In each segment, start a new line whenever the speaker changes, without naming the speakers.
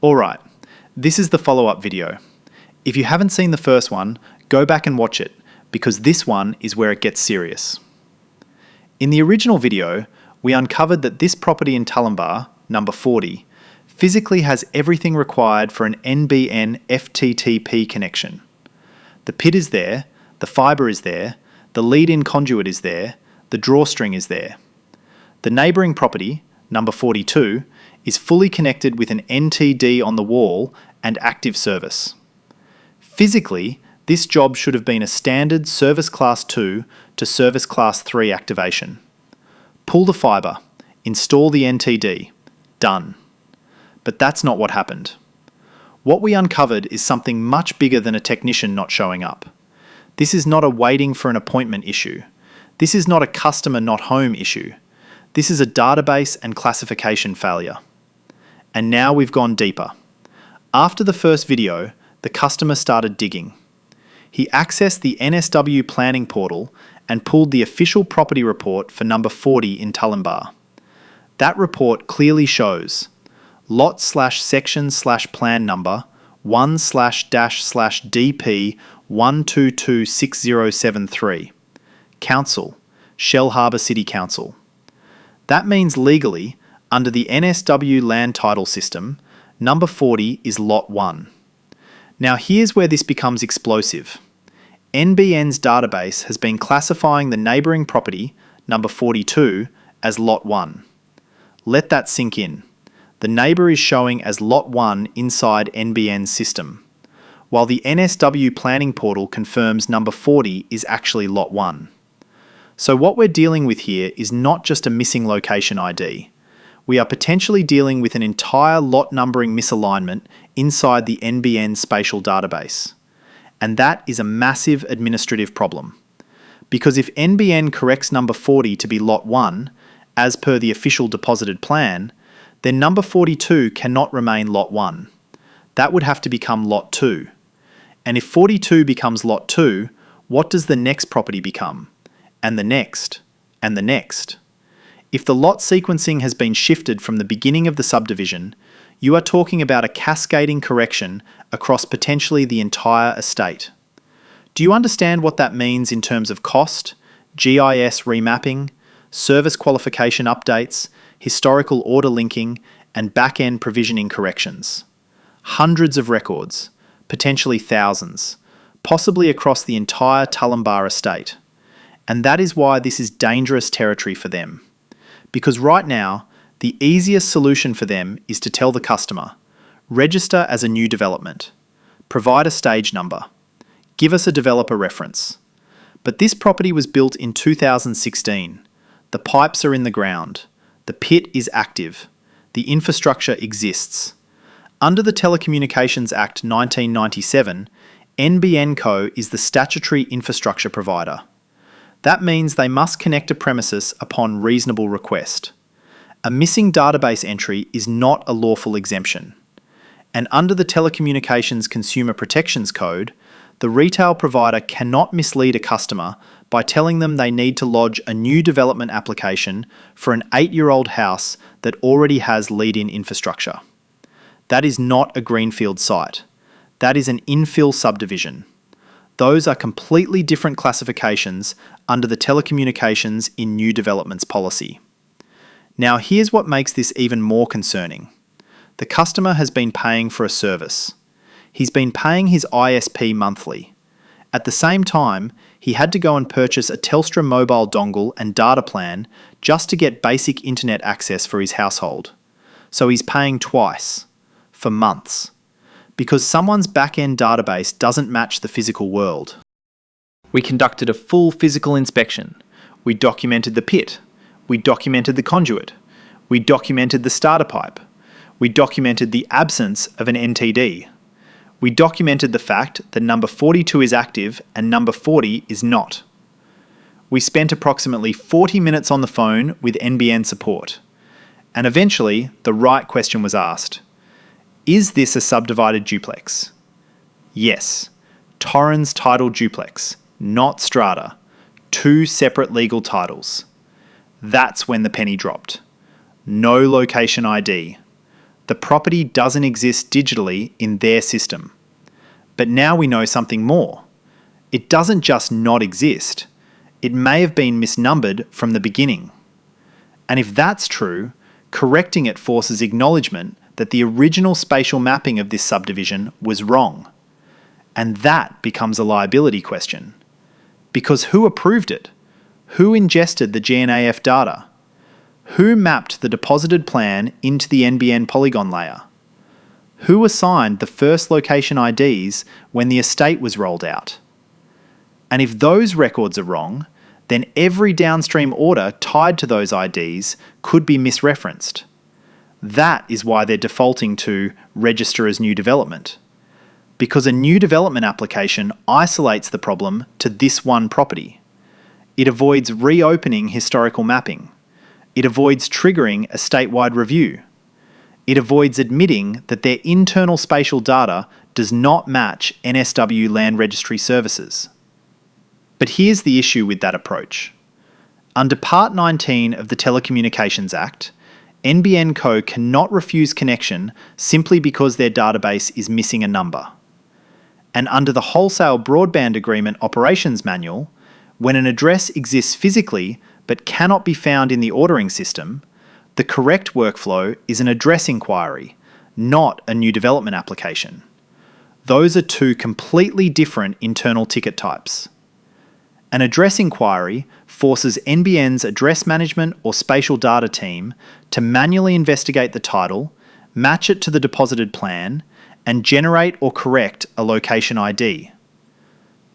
Alright, this is the follow-up video. If you haven't seen the first one, go back and watch it, because this one is where it gets serious. In the original video, we uncovered that this property in Tullimbar, number 40, physically has everything required for an NBN FTTP connection. The pit is there, the fibre is there, the lead-in conduit is there, the drawstring is there. The neighbouring property, number 42, is fully connected with an NTD on the wall and active service. Physically, this job should have been a standard Service Class 2 to Service Class 3 activation. Pull the fibre, install the NTD, done. But that's not what happened. What we uncovered is something much bigger than a technician not showing up. This is not a waiting for an appointment issue. This is not a customer not home issue. This is a database and classification failure. And now we've gone deeper. After the first video, the customer started digging. He accessed the NSW Planning Portal and pulled the official property report for number 40 in Tullimbar. That report clearly shows lot/section/plan number 1/DP 1226073. Council, Shellharbour City Council. That means legally, under the NSW land title system, number 40 is Lot 1. Now here's where this becomes explosive. NBN's database has been classifying the neighbouring property, number 42, as Lot 1. Let that sink in. The neighbour is showing as Lot 1 inside NBN's system, while the NSW Planning Portal confirms number 40 is actually Lot 1. So what we're dealing with here is not just a missing location ID. We are potentially dealing with an entire lot numbering misalignment inside the NBN spatial database. And that is a massive administrative problem. Because if NBN corrects number 40 to be Lot 1, as per the official deposited plan, then number 42 cannot remain Lot 1. That would have to become Lot 2. And if 42 becomes Lot 2, what does the next property become? And the next, and the next. If the lot sequencing has been shifted from the beginning of the subdivision, you are talking about a cascading correction across potentially the entire estate. Do you understand what that means in terms of cost, GIS remapping, service qualification updates, historical order linking, and back-end provisioning corrections? Hundreds of records, potentially thousands, possibly across the entire Tullimbar estate. And that is why this is dangerous territory for them. Because right now, the easiest solution for them is to tell the customer, register as a new development, provide a stage number, give us a developer reference. But this property was built in 2016. The pipes are in the ground. The pit is active. The infrastructure exists. Under the Telecommunications Act 1997, NBN Co is the statutory infrastructure provider. That means they must connect a premises upon reasonable request. A missing database entry is not a lawful exemption. And under the Telecommunications Consumer Protections Code, the retail provider cannot mislead a customer by telling them they need to lodge a new development application for an 8-year-old house that already has lead-in infrastructure. That is not a greenfield site. That is an infill subdivision. Those are completely different classifications under the Telecommunications in New Developments policy. Now here's what makes this even more concerning. The customer has been paying for a service. He's been paying his ISP monthly. At the same time, he had to go and purchase a Telstra mobile dongle and data plan just to get basic internet access for his household. So he's paying twice, for months. Because someone's back-end database doesn't match the physical world. We conducted a full physical inspection. We documented the pit. We documented the conduit. We documented the starter pipe. We documented the absence of an NTD. We documented the fact that number 42 is active and number 40 is not. We spent approximately 40 minutes on the phone with NBN support. And eventually, the right question was asked. Is this a subdivided duplex? Yes. Torrens title duplex, not strata. 2 separate legal titles. That's when the penny dropped. No location ID. the property doesn't exist digitally in their system. But now we know something more. It doesn't just not exist. It may have been misnumbered from the beginning. And if that's true, correcting it forces acknowledgement that the original spatial mapping of this subdivision was wrong. And that becomes a liability question. Because who approved it? Who ingested the GNAF data? Who mapped the deposited plan into the NBN polygon layer? Who assigned the first location IDs when the estate was rolled out? And if those records are wrong, then every downstream order tied to those IDs could be misreferenced. That is why they're defaulting to register as new development. Because a new development application isolates the problem to this one property. It avoids reopening historical mapping. It avoids triggering a statewide review. It avoids admitting that their internal spatial data does not match NSW Land Registry services. But here's the issue with that approach. Under Part 19 of the Telecommunications Act, NBN Co cannot refuse connection simply because their database is missing a number. And under the Wholesale Broadband Agreement Operations Manual, when an address exists physically but cannot be found in the ordering system, the correct workflow is an address inquiry, not a new development application. Those are two completely different internal ticket types. An address inquiry forces NBN's address management or spatial data team to manually investigate the title, match it to the deposited plan, and generate or correct a location ID.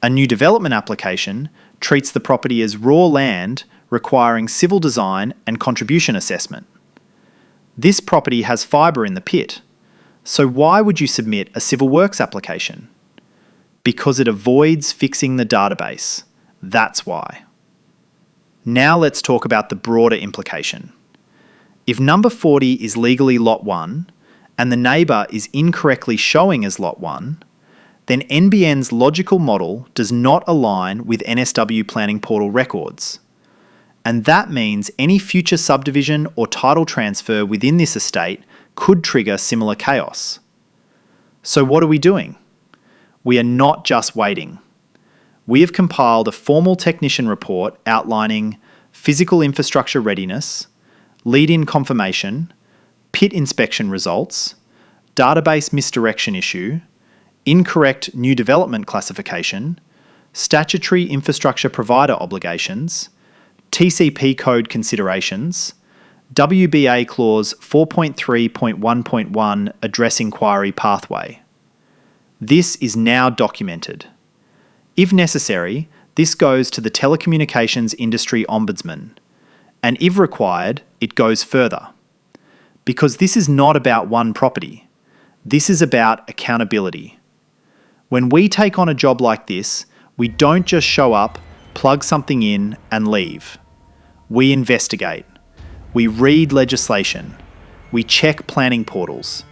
A new development application treats the property as raw land requiring civil design and contribution assessment. This property has fibre in the pit, so why would you submit a civil works application? Because it avoids fixing the database. That's why. Now let's talk about the broader implication. If number 40 is legally Lot 1, and the neighbour is incorrectly showing as Lot 1, then NBN's logical model does not align with NSW Planning Portal records. And that means any future subdivision or title transfer within this estate could trigger similar chaos. So what are we doing? We are not just waiting. We have compiled a formal technician report outlining physical infrastructure readiness, lead-in confirmation, pit inspection results, database misdirection issue, incorrect new development classification, statutory infrastructure provider obligations, TCP code considerations, WBA clause 4.3.1.1 address inquiry pathway. This is now documented. If necessary, this goes to the Telecommunications Industry Ombudsman, and if required, it goes further. Because this is not about one property. This is about accountability. When we take on a job like this, we don't just show up, plug something in, and leave. We investigate. We read legislation. We check planning portals.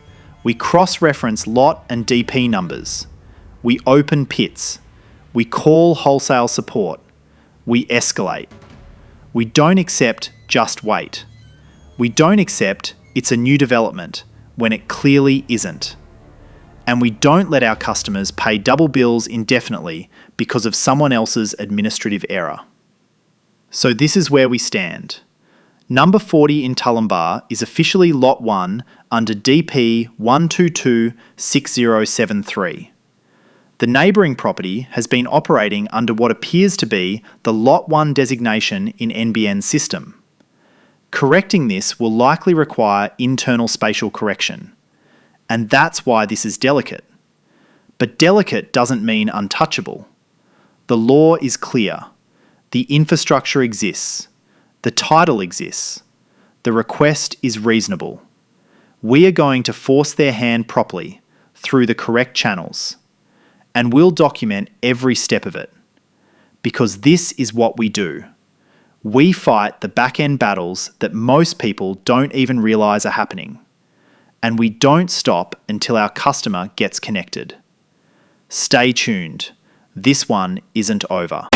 We cross-reference lot and DP numbers. We open pits. We call wholesale support. We escalate. We don't accept just wait. We don't accept it's a new development when it clearly isn't. And we don't let our customers pay double bills indefinitely because of someone else's administrative error. So this is where we stand. Number 40 in Tullimbar is officially Lot 1 under DP 1226073. The neighbouring property has been operating under what appears to be the Lot 1 designation in NBN's system. Correcting this will likely require internal spatial correction. And that's why this is delicate. But delicate doesn't mean untouchable. The law is clear. The infrastructure exists. The title exists. The request is reasonable. We are going to force their hand properly through the correct channels. And we'll document every step of it. Because this is what we do. We fight the back-end battles that most people don't even realise are happening. And we don't stop until our customer gets connected. Stay tuned. This one isn't over.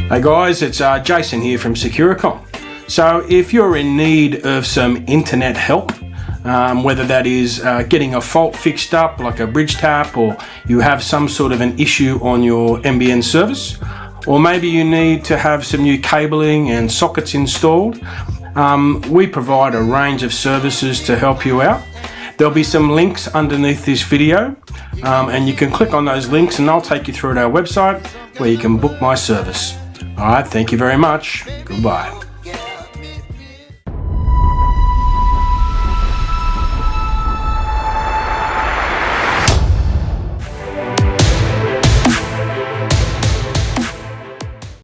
Hey guys, it's Jason here from Securicom. So if you're in need of some internet help, whether that is getting a fault fixed up like a bridge tap, or you have some sort of an issue on your NBN service, or maybe you need to have some new cabling and sockets installed, we provide a range of services to help you out. There'll be some links underneath this video, and you can click on those links and I'll take you through to our website where you can book my service. All right, thank you very much. Goodbye.